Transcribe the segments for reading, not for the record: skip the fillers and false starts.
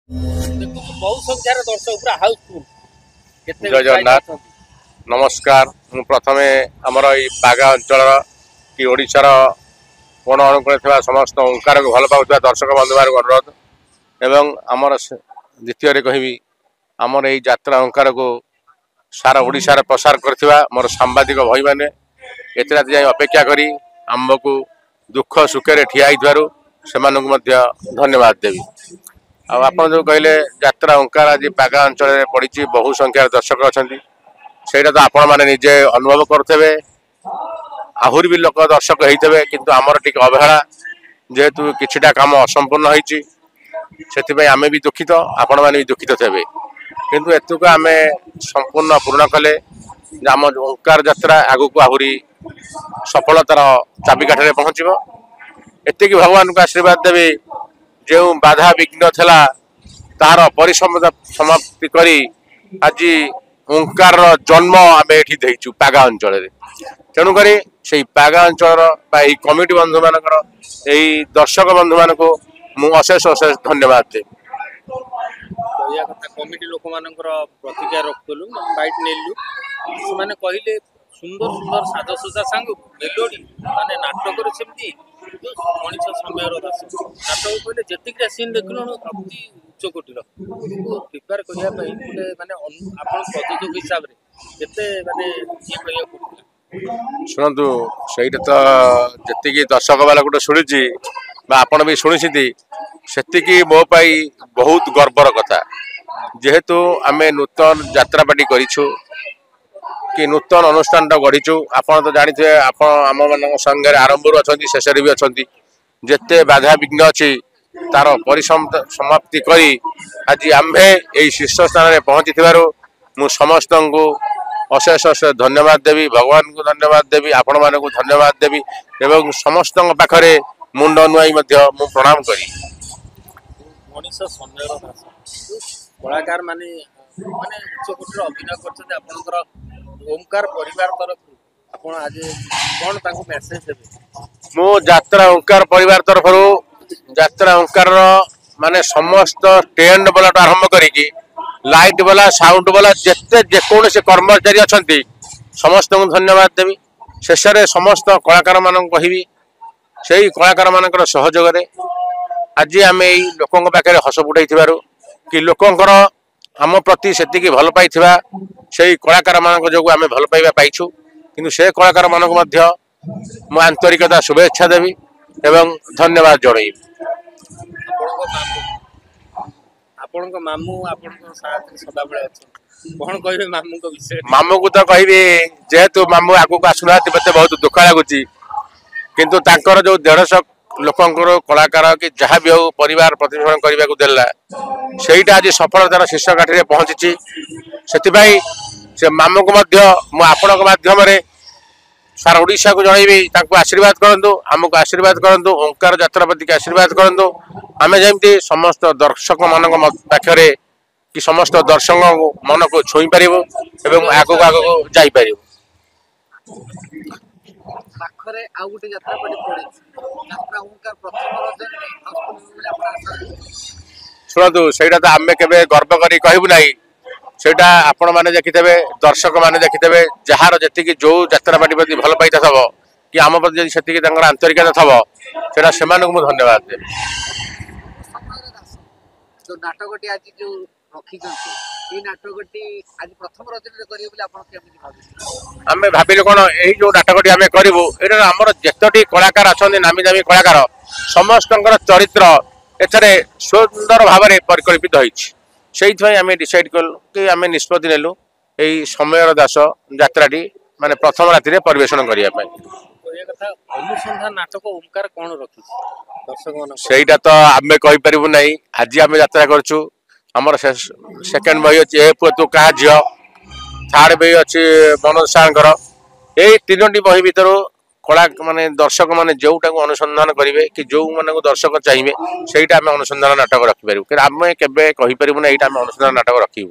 बहु संख्यार दर्शक पूरा हाउसफुल जय जगन्नाथ नमस्कार मु प्रथमे आमर ई बागा अंचल कि ओडिशार कोण अनुकूल समस्त ओंकार को भल पाउଥିବା दर्शक बंधु मान अनुरोध एवं आमर द्वितीय कहबी आमर ई यात्रा ओंकार को सारा ओडिशार प्रसार करथिबा मोर सांबादिक भाई माने एते रात जाय अपेक्षा करी आम्बको दुख सुखे ठिया होइथारु सेमानकु मध्य धन्यवाद देवी। आपन जो कहले यात्रा ओंकार आज बागा अंचल में पड़ी बहु संख्यार दर्शक अच्छा से आपण मैंने निजे अनुभव करुवे आहरी भी लोक दर्शक होते किंतु आमर टी अवहेला जेहेतु किछिटा काम असंपूर्ण होती आम भी दुखित आपण मैंने भी दुखित थे किंतु एतुक आम संपूर्ण पूर्ण कले आम ओंकार यात्रा आगक आहरी सफलतार चाबिकाठी पहुँचब एतिक भगवान को आशीर्वाद देवी जो बाधा विघ्न था तार परिसमाप्ति करी आज ओंकार जन्म आम ये देचु पागा अंचल तेणुक से पागा अंचल कमिटी बंधु मान दर्शक बंधु मान को अशेष अशेष धन्यवाद दे कमिटी लोक मान प्रतिज्ञा रखुलु बैठ नेलु से कहले सुंदर सुंदर साजसजा सांग मेलोडी माने नाटक सेमती मनीष समय दास नाटक कहले जेतिक सीन देखल अति उच्च कोटीर प्रिपेयर करने माने आपण प्रयोजक हिसाब से माने ये करिया शुणु से तो जी दर्शक वाला गोटे शुणी आपण भी शुणी से मो बहुत गर्वर कथा जेहेतु आम नूतन यात्रा पार्टी करूँ कि नूतन अनुष्ठान गढ़ीचु आपड़ तो जानते आम मान संगे आरंभ अच्छा शेष भी अच्छा जिते बाधा विघ्न अच्छी तार परिसमाप्ति करी आज आम्भे यही शीर्ष स्थान में पहुँची मु समस्त को अशेष अशेष धन्यवाद देवी भगवान को धन्यवाद देवी आपण मान को धन्यवाद देवी एवं समस्त पाखरे मुंड नुआई मु प्रणाम करी मनीष समय कलाकार माने माने उच्च कोटीर अभिनय करछते आपनकर ओंकार परिवार तरफ आपण आज कोन ताको मेसेज देबे मो यात्रा ओंकार परिवार तरफ यात्रा ओंकार माने समस्त टेंट वाला आरंभ करिकी लाइट वाला साउंड वाला जेते जेकोन से कर्मचारी अछंती समस्त को धन्यवाद देवी शेष रे समस्त कलाकार मान कहबी सेही कलाकार मानकर सहयोग रे आज आम यही लोकों पाखे हस फुटाई कि लोकंकर आम प्रति से भल पाई से कलाकार मान जो आम भल पाइबा पाइछु किंतु से कलाकार मानक मध्य मु आंतरिकता शुभेच्छा देवी एवं धन्यवाद जणई मामू सदा कौन कहे मामू को विषय मामू को तो कहबी जेहेतु मामू आगू आसुना मत बहुत दुख लगुच किंतु तांकर जो 150 लोकंकर कलाकार कि जहाँ भी हो परिवार प्रतिफलन करने को देला सेटा आज सफलतार शीर्ष घाटी पहुंची से मामू को आपण माध्यम सारा ओडिशा को जनइबी आशीर्वाद करंतु आमको आशीर्वाद करंतु ओंकार यात्रापति के आशीर्वाद करंतु आम जमी समस्त दर्शक मान पाखे कि समस्त दर्शक मन को छुई पार एवं आगक आगक जापर पाखरे आ गोटे यात्रा पार्टी पड़े यात्रा ओंकार प्रथम शुणु से आम के गर्व कर कहबू ना सेटा आपण मैंने देखिथे दर्शक मैंने देखिथे जार जी जो यात्रा पार्टी प्रति भल पाई थव कि आम प्रति से आंतरिकता थव से धन्यवाद दे जो नाटकटी आज जो रखी नाटकटी आज प्रथम रजनी करें आम भाविलु कौन यही जो नाटकटी आम करूँ ये आमर जितटी कलाकार अच्छा नामी दामी कलाकार समस्त चरित्र एथरे सुंदर भाव में परिकल्पित होती आम डिसाइड कलु कि आम निष्पत्ति नेलु यही समय दास यात्राटी माने प्रथम राति परिवेषण करने अनुसंधान नाटक ओंकार कौन रखी दर्शक सेटा तो आम कहीपर ना आज आम यात्रा करूँ आमर सेकेंड बही अच्छी ए पुआ तू क्या झी थर्ड बही अच्छी मनोज सागर यही 3टी बही भर कला माने दर्शक माने जोटा को अनुसंधान करेंगे कि जो मान दर्शक चाहिए सहीटा आम अनुसंधान नाटक रखिपर कि आम के कहीपर ना यहाँ आम अनुसंधान नाटक रखू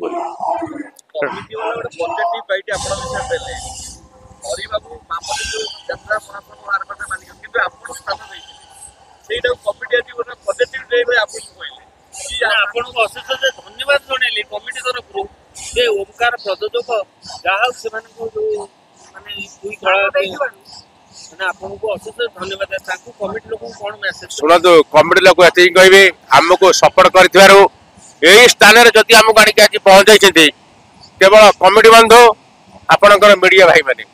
ଆପଣଙ୍କୁ ଅଶେଷ ଧନ୍ୟବାଦ ଜଣେଇଲି କମିଟି ତରଫରୁ ଯେ ଓମକାର ପ୍ରଯୋଜକ ଯାହା ହଉ ସେମାନଙ୍କୁ ଯୋଉ ମାନେ ଦୁଇ କଳାକାର ମାନେ ଆପଣଙ୍କୁ ଅଶେଷ ଧନ୍ୟବାଦ ତାଙ୍କୁ କମିଟି ଲୋକଙ୍କୁ କଣ ମେସେଜ ଶୁଣନ୍ତୁ କମିଟି ଲୋକ ଏତିକି କହିବେ ଆମକୁ ସପୋର୍ଟ କରିଥିବାରୁ ଏହି ସ୍ଥାନରେ ଯଦି ଆମକୁ ଆଣିକି ଆଜି ପହଞ୍ଚାଇଛନ୍ତି କେବଳ କମିଟି ବନ୍ଧୁ ଆପଣଙ୍କର ମିଡ଼ିଆ ଭାଇମାନେ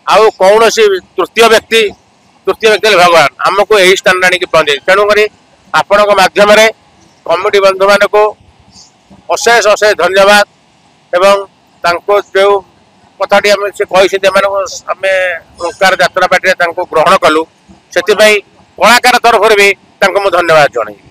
ଆଉ କୌଣସି ତୃତୀୟ ବ୍ୟକ୍ତି ହେଲେ ଭଗବାନ ଆମକୁ ଏହି ସ୍ଥାନରେ ଆଣିକି ପହଞ୍ଚାଇ ତେଣୁକରି ଆପଣଙ୍କ ମାଧ୍ୟମରେ କମିଟି ବନ୍ଧୁମାନଙ୍କୁ ଅଶେଷ ଧନ୍ୟବାଦ ଏବଂ ତାଙ୍କୁ ଯେଉଁ କଥାଟି ଆମେ ସେ କହିଛନ୍ତି ଏମାନଙ୍କୁ ଆମେ ଓଁକାର ଯାତ୍ରା ପାର୍ଟିରେ ତାଙ୍କୁ ଗ୍ରହଣ କଲୁ ସେଥିପାଇଁ କଳାକାର ତରଫରୁ ବି ତାଙ୍କୁ ମୁଁ ଧନ୍ୟବାଦ ଜଣାଇବି।